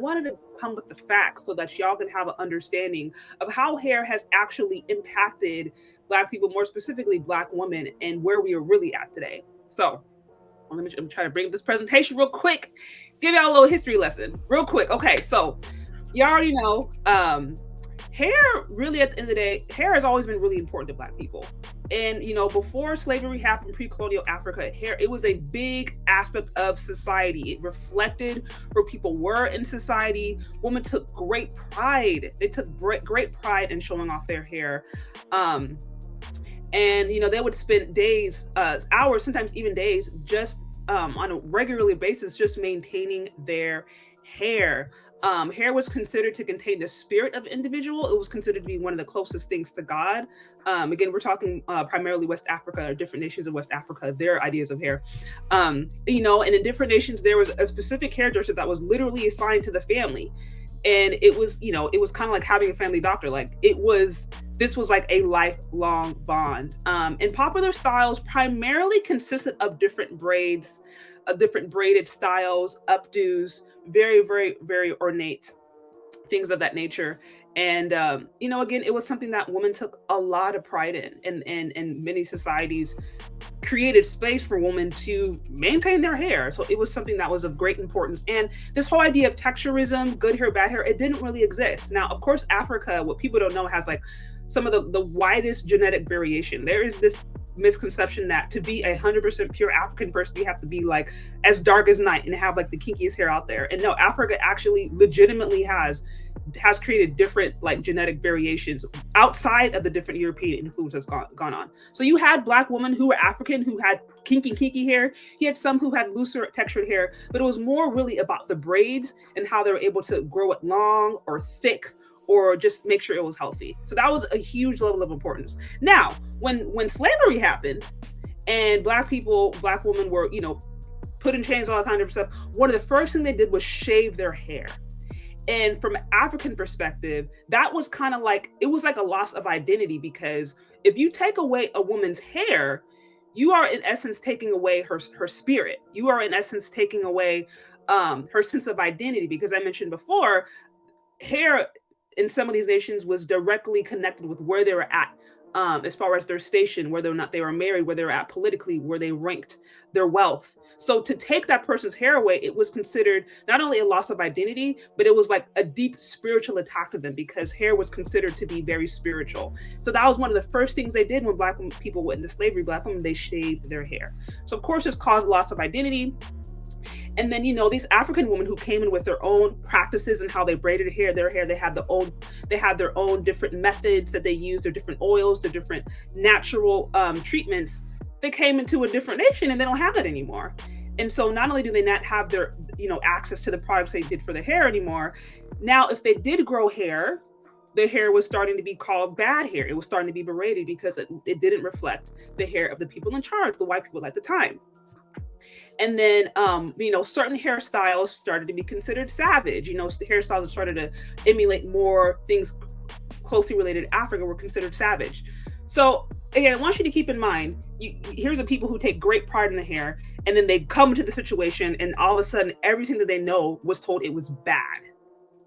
wanted to come with the facts so that y'all can have an understanding of how hair has actually impacted Black people, more specifically Black women, and where we are really at today. So I'm trying to bring up this presentation real quick, give y'all a little history lesson real quick. Okay, so you already know, hair really, at the end of the day, hair has always been really important to Black people. And before slavery happened, pre-colonial Africa, hair, it was a big aspect of society. It reflected where people were in society. Women took great pride. They took great pride in showing off their hair. And they would spend days, hours, sometimes even days, just on a regular basis, just maintaining their hair. Hair was considered to contain the spirit of individual. It was considered to be one of the closest things to God. Again, we're talking primarily West Africa, or different nations of West Africa, their ideas of hair. And in different nations, there was a specific hairdresser that was literally assigned to the family. And it was kind of like having a family doctor. This was like a lifelong bond. And popular styles primarily consisted of different braids, different braided styles, updos, very, very, very ornate things of that nature. And again, it was something that women took a lot of pride in, and many societies created space for women to maintain their hair. So it was something that was of great importance. And this whole idea of texturism, good hair, bad hair, it didn't really exist. Now, of course, Africa, what people don't know, has like some of the widest genetic variation. There is this misconception that to be 100% pure African person, you have to be like as dark as night and have like the kinkiest hair out there. And no, Africa actually legitimately has created different like genetic variations outside of the different European influence that's gone on. So you had Black women who were African who had kinky hair. You had some who had looser textured hair, but it was more really about the braids and how they were able to grow it long or thick, or just make sure it was healthy. So that was a huge level of importance. Now, when slavery happened and Black women were, put in chains, all that kind of stuff, one of the first things they did was shave their hair. And from an African perspective, that was kind of like, it was like a loss of identity, because if you take away a woman's hair, you are in essence taking away her spirit. You are in essence taking away her sense of identity, because I mentioned before, hair in some of these nations was directly connected with where they were at, as far as their station, whether or not they were married, where they were at politically, where they ranked, their wealth. So to take that person's hair away, it was considered not only a loss of identity, but it was like a deep spiritual attack to them, because hair was considered to be very spiritual. So that was one of the first things they did when Black people went into slavery. Black women, they shaved their hair. So of course, this caused loss of identity. And then, these African women who came in with their own practices and how they braided their hair, they had their own different methods that they used, their different oils, their different natural treatments. They came into a different nation and they don't have that anymore. And so not only do they not have their, access to the products they did for their hair anymore, now if they did grow hair, their hair was starting to be called bad hair. It was starting to be berated because it didn't reflect the hair of the people in charge, the white people at the time. And then, certain hairstyles started to be considered savage. The hairstyles that started to emulate more things closely related to Africa were considered savage. So again, I want you to keep in mind, here's the people who take great pride in the hair, and then they come into the situation and all of a sudden everything that they know was told it was bad.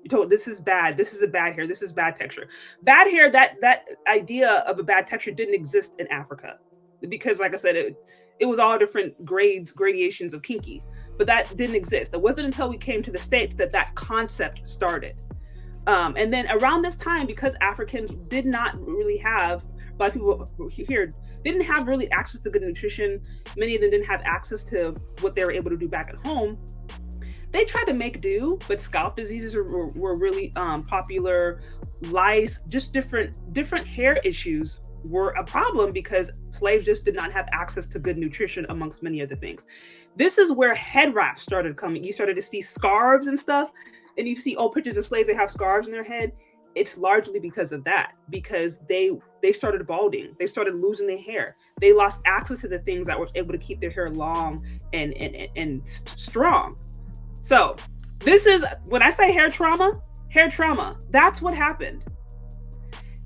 You're told this is bad, this is a bad hair, this is bad texture. Bad hair, that idea of a bad texture didn't exist in Africa, because like I said, it was all different gradations of kinky, but that didn't exist. It wasn't until we came to the States that concept started. And then around this time, because Africans did not really have, Black people here didn't have really access to good nutrition, many of them didn't have access to what they were able to do back at home, they tried to make do, but scalp diseases were really popular. Lice, just different hair issues were a problem because slaves just did not have access to good nutrition, amongst many other things. This is where head wraps started coming. You started to see scarves and stuff, and you see old pictures of slaves that have scarves in their head. It's largely because of that, because they started balding. They started losing their hair. They lost access to the things that were able to keep their hair long and strong. So this is, when I say hair trauma, that's what happened.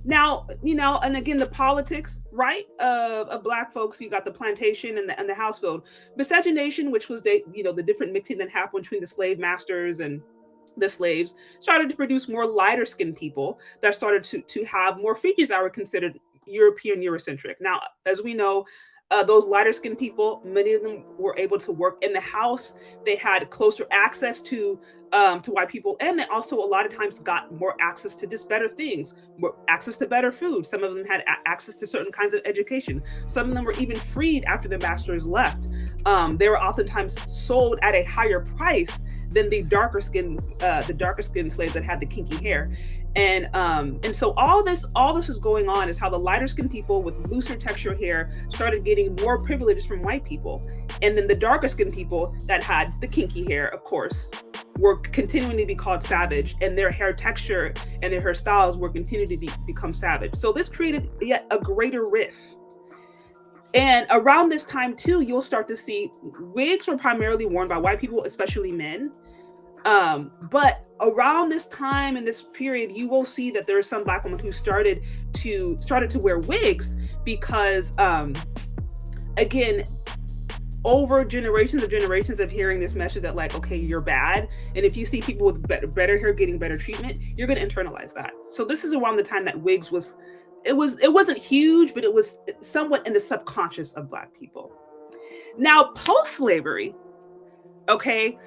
Now, and again, the politics, right, of Black folks, you got the plantation and the household miscegenation, which was the different mixing that happened between the slave masters and the slaves started to produce more lighter skinned people that started to have more features that were considered European Eurocentric. Now, as we know, those lighter skinned people, many of them were able to work in the house. They had closer access to white people, and they also a lot of times got more access to just better things, more access to better food. Some of them had access to certain kinds of education. Some of them were even freed after their masters left. They were oftentimes sold at a higher price than the darker skinned slaves that had the kinky hair. And so all this was going on is how the lighter skinned people with looser texture hair started getting more privileges from white people. And then the darker skinned people that had the kinky hair, of course, were continuing to be called savage, and their hair texture and their hairstyles were continuing to become savage. So this created yet a greater rift. And around this time too, you'll start to see wigs were primarily worn by white people, especially men. But around this time in this period, you will see that there are some Black women who started to wear wigs because, again, over generations of hearing this message that like, okay, you're bad. And if you see people with better hair getting better treatment, you're going to internalize that. So this is around the time that wigs it wasn't huge, but it was somewhat in the subconscious of Black people. Now, post-slavery, okay,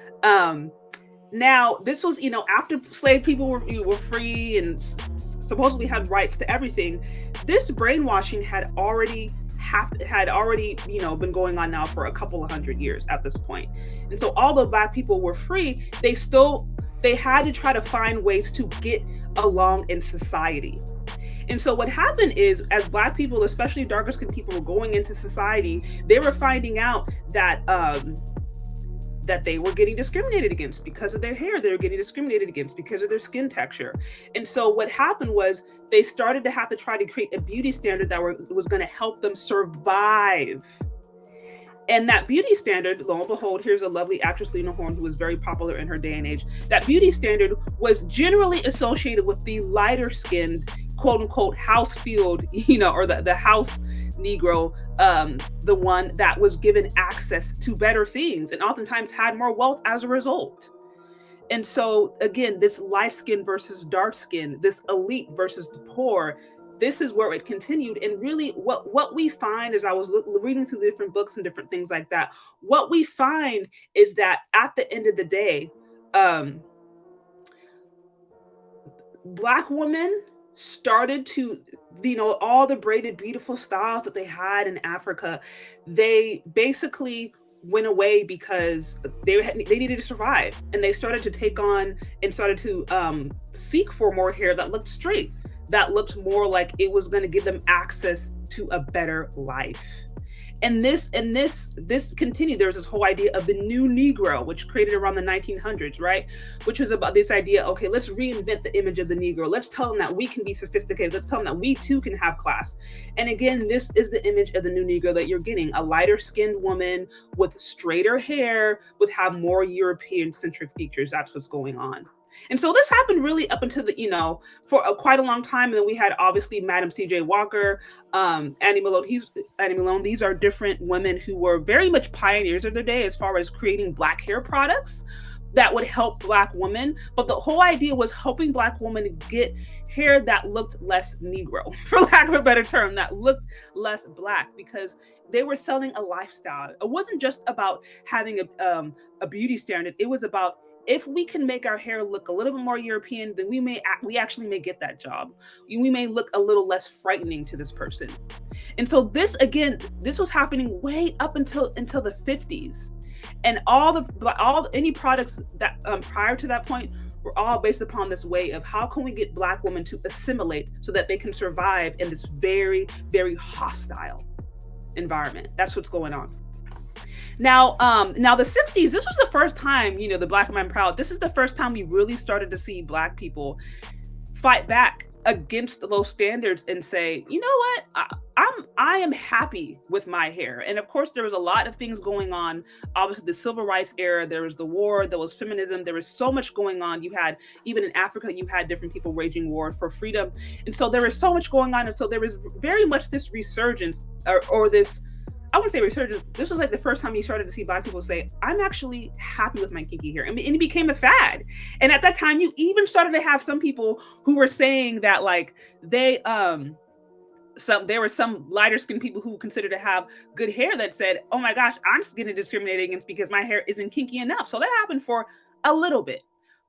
now this was, after slave people were free and supposedly had rights to everything, this brainwashing had already been going on now for a couple of 100 years at this point. And so although Black people were free, they had to try to find ways to get along in society. And so what happened is, as Black people, especially darker skinned people, were going into society, they were finding out that that they were getting discriminated against because of their hair. They were getting discriminated against because of their skin texture. And so what happened was they started to have to try to create a beauty standard that was going to help them survive. And that beauty standard, lo and behold, here's a lovely actress, Lena Horne, who was very popular in her day and age. That beauty standard was generally associated with the lighter skinned, quote unquote, house field, or the house Negro, the one that was given access to better things and oftentimes had more wealth as a result. And so again, this light skin versus dark skin, this elite versus the poor, this is where it continued. And really what we find, as I was reading through different books and different things like that, what we find is that at the end of the day, Black women started to, all the braided, beautiful styles that they had in Africa, they basically went away because they needed to survive. And they started to take on and started to seek for more hair that looked straight, that looked more like it was going to give them access to a better life. And this continued. There was this whole idea of the new Negro, which created around the 1900s, right? Which was about this idea, okay, let's reinvent the image of the Negro. Let's tell them that we can be sophisticated. Let's tell them that we too can have class. And again, this is the image of the new Negro that you're getting: a lighter skinned woman with straighter hair, with have more European centric features. That's what's going on. And so this happened really up until for quite a long time. And then we had obviously Madam C.J. Walker, Annie Malone. These are different women who were very much pioneers of their day as far as creating Black hair products that would help Black women. But the whole idea was helping Black women to get hair that looked less Negro, for lack of a better term, that looked less Black, because they were selling a lifestyle. It wasn't just about having a beauty standard. It was about, if we can make our hair look a little bit more European, then we actually may get that job. We may look a little less frightening to this person. And so this was happening way up until the 50s. And any products that prior to that point were all based upon this way of how can we get Black women to assimilate so that they can survive in this very, very hostile environment. That's what's going on. Now the 60s, this was the first time, the Black Man Proud, this is the first time we really started to see Black people fight back against those standards and say, you know what, I am happy with my hair. And of course, there was a lot of things going on. Obviously, the civil rights era, there was the war, there was feminism, there was so much going on. You had, even in Africa, you had different people waging war for freedom. And so there was so much going on. And so there was very much this resurgence or this I wouldn't say resurgence. This was like the first time you started to see Black people say, I'm actually happy with my kinky hair. And it became a fad. And at that time, you even started to have some people who were saying that like there were some lighter skinned people who considered to have good hair that said, oh my gosh, I'm getting discriminated against because my hair isn't kinky enough. So that happened for a little bit.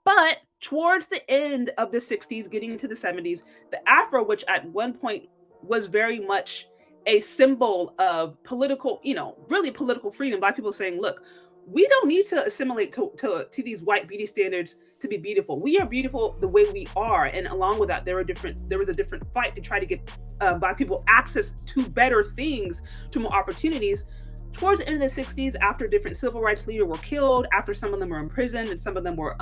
But towards the end of the 60s, getting into the 70s, the Afro, which at one point was very much a symbol of political, really political freedom, Black people saying, look, we don't need to assimilate to these white beauty standards to be beautiful. We are beautiful the way we are. And along with that, there was a different fight to try to get Black people access to better things, to more opportunities. Towards the end of the 60s, after different civil rights leaders were killed, after some of them were imprisoned and some of them were,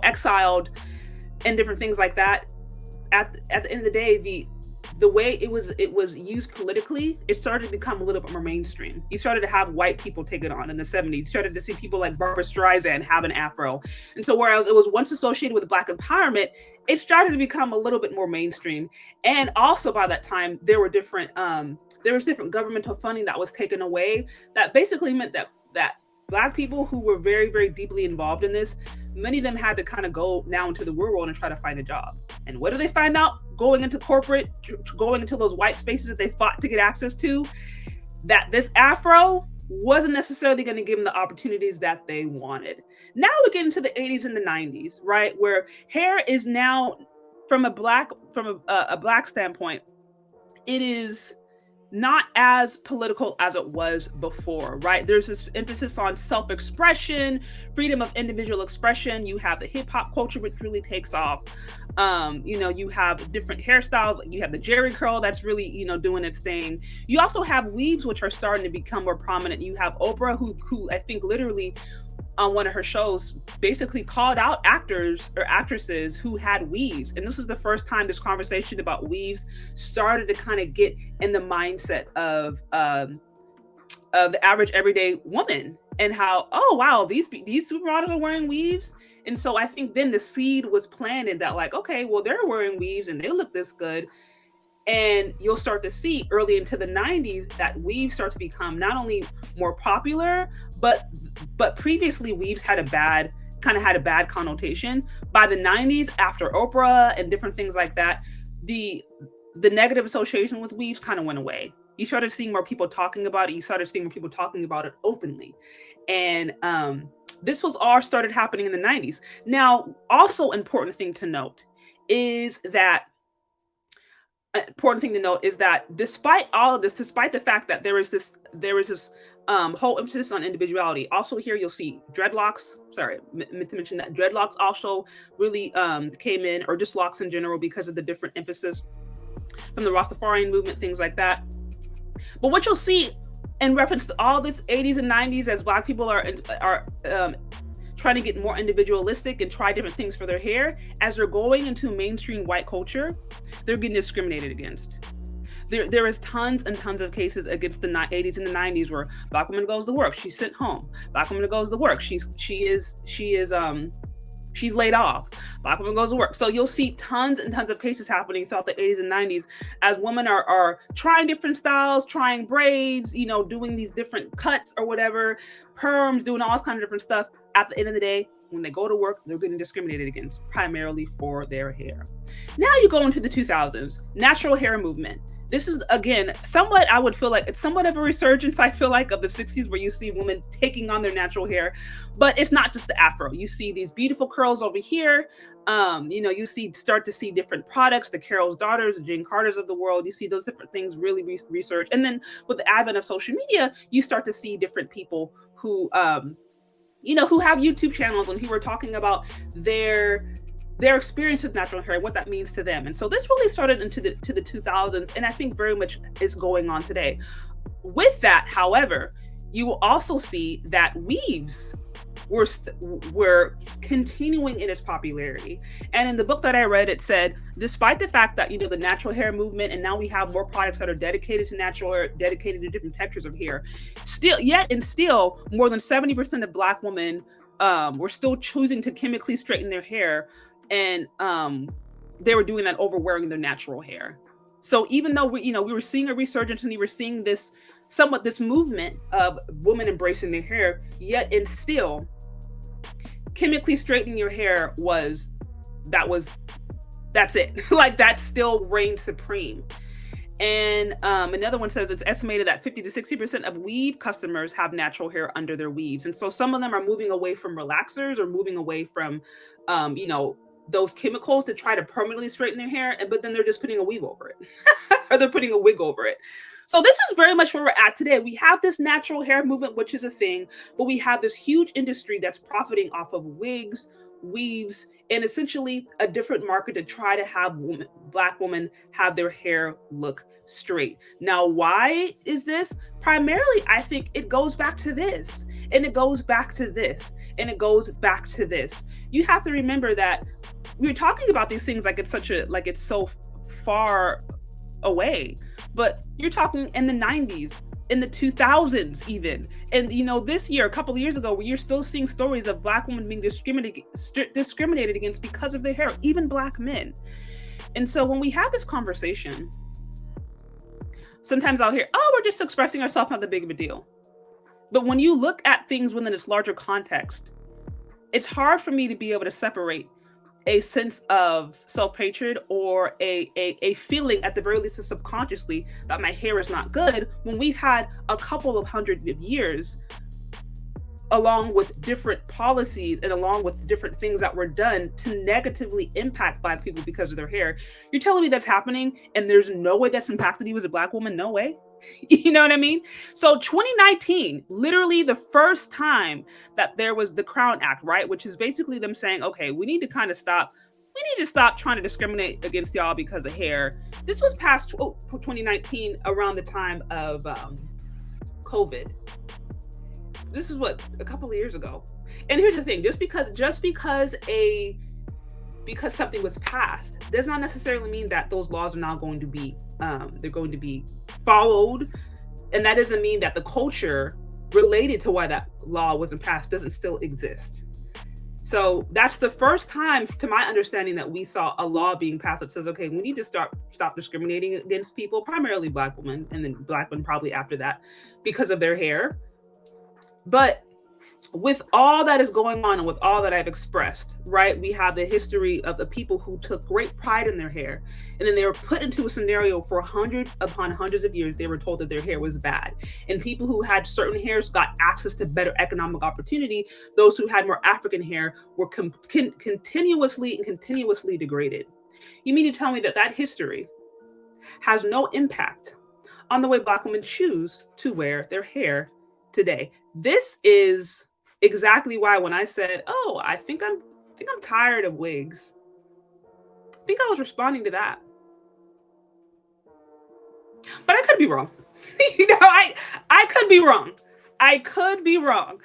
exiled and different things like that, at the end of the day, the way it was used politically, it started to become a little bit more mainstream. You started to have white people take it on in the 70s. You started to see people like Barbra Streisand have an Afro. And so whereas it was once associated with Black empowerment, it started to become a little bit more mainstream. And also by that time, there was different governmental funding that was taken away that basically meant that Black people who were very, very deeply involved in this, many of them had to kind of go now into the real world and try to find a job. And what do they find out going into corporate, going into those white spaces that they fought to get access to? That this Afro wasn't necessarily going to give them the opportunities that they wanted. Now we get into the 80s and the 90s, right? Where hair is now, from a black standpoint, it is not as political as it was before, right? There's this emphasis on self-expression, freedom of individual expression. You have the hip hop culture, which really takes off. You have different hairstyles. You have the Jerry curl that's really, doing its thing. You also have weaves, which are starting to become more prominent. You have Oprah, who I think literally on one of her shows basically called out actors or actresses who had weaves. And this is the first time this conversation about weaves started to kind of get in the mindset of the average everyday woman, and how, oh wow, these supermodels are wearing weaves. And so I think then the seed was planted that like, okay, well, they're wearing weaves and they look this good. And you'll start to see early into the 90s that weaves start to become not only more popular, but previously weaves had a bad connotation. By the 90s, after Oprah and different things like that, the negative association with weaves kind of went away. You started seeing more people talking about it. You started seeing more people talking about it openly. And this was all started happening in the 90s. Now, also important thing to note is that despite all of this, despite the fact that there is this whole emphasis on individuality, also here you'll see dreadlocks. Sorry, meant to mention that dreadlocks also really came in, or just locks in general, because of the different emphasis from the Rastafarian movement, things like that. But what you'll see in reference to all this 80s and 90s, as Black people are trying to get more individualistic and try different things for their hair, as they're going into mainstream white culture, they're getting discriminated against. There is tons and tons of cases against the 80s and the 90s where Black woman goes to work, she's sent home. Black woman goes to work, she's laid off. Black woman goes to work. So you'll see tons and tons of cases happening throughout the 80s and 90s as women are trying different styles, trying braids, doing these different cuts or whatever, perms, doing all kinds of different stuff. At the end of the day, when they go to work, they're getting discriminated against, primarily for their hair. Now you go into the 2000s, natural hair movement. This is, again, somewhat, I would feel like it's somewhat of a resurgence, I feel like, of the 60s, where you see women taking on their natural hair. But it's not just the Afro. You see these beautiful curls over here. You start to see different products, the Carol's Daughters, the Jane Carters of the world. You see those different things really research. And then with the advent of social media, you start to see different people who have YouTube channels and who are talking about their experience with natural hair, what that means to them. And so this really started into the 2000s, and I think very much is going on today. With that, however, you will also see that weaves were continuing in its popularity. And in the book that I read, it said, despite the fact that, the natural hair movement, and now we have more products that are dedicated to natural hair, dedicated to different textures of hair, still more than 70% of Black women were still choosing to chemically straighten their hair. And they were doing that over wearing their natural hair. So even though we were seeing a resurgence and we were seeing this movement of women embracing their hair, yet and still chemically straightening your hair that's it. Like that still reigned supreme. And another one says it's estimated that 50 to 60% of weave customers have natural hair under their weaves. And so some of them are moving away from relaxers or moving away from, those chemicals to try to permanently straighten their hair. But then they're just putting a weave over it or they're putting a wig over it. So this is very much where we're at today. We have this natural hair movement, which is a thing, but we have this huge industry that's profiting off of wigs, weaves, and essentially a different market to try to have Black women have their hair look straight. Now, why is this? Primarily, I think it goes back to this, and it goes back to this, and it goes back to this. You have to remember that we're talking about these things like it's so far away, but you're talking in the 90s, in the 2000s even. And this year, a couple of years ago, you're still seeing stories of Black women being discriminated against because of their hair, even Black men. And so when we have this conversation, sometimes I'll hear, oh, we're just expressing ourselves, not that big of a deal. But when you look at things within this larger context, it's hard for me to be able to separate a sense of self-hatred or a feeling, at the very least subconsciously, that my hair is not good, when we've had a couple of hundred of years, along with different policies and along with different things that were done to negatively impact Black people because of their hair. You're telling me that's happening and there's no way that's impacted you as a Black woman? No way. You know what I mean? So 2019, literally the first time that there was the Crown Act, right? Which is basically them saying, okay, we need to stop trying to discriminate against y'all because of hair. This was passed 2019 around the time of COVID. This is a couple of years ago. And here's the thing, just because something was passed does not necessarily mean that those laws are now going to be they're going to be followed, and that doesn't mean that the culture related to why that law wasn't passed doesn't still exist. So that's the first time, to my understanding, that we saw a law being passed that says, okay, we need to stop discriminating against people, primarily Black women, and then Black women probably after that, because of their hair. But with all that is going on and with all that I've expressed, right, we have the history of the people who took great pride in their hair, and then they were put into a scenario for hundreds upon hundreds of years. They were told that their hair was bad, and people who had certain hairs got access to better economic opportunity. Those who had more African hair were continuously degraded. You mean to tell me that history has no impact on the way Black women choose to wear their hair today? This is exactly why when I said, oh, I think I'm tired of wigs, I think I was responding to that. But I could be wrong. I could be wrong.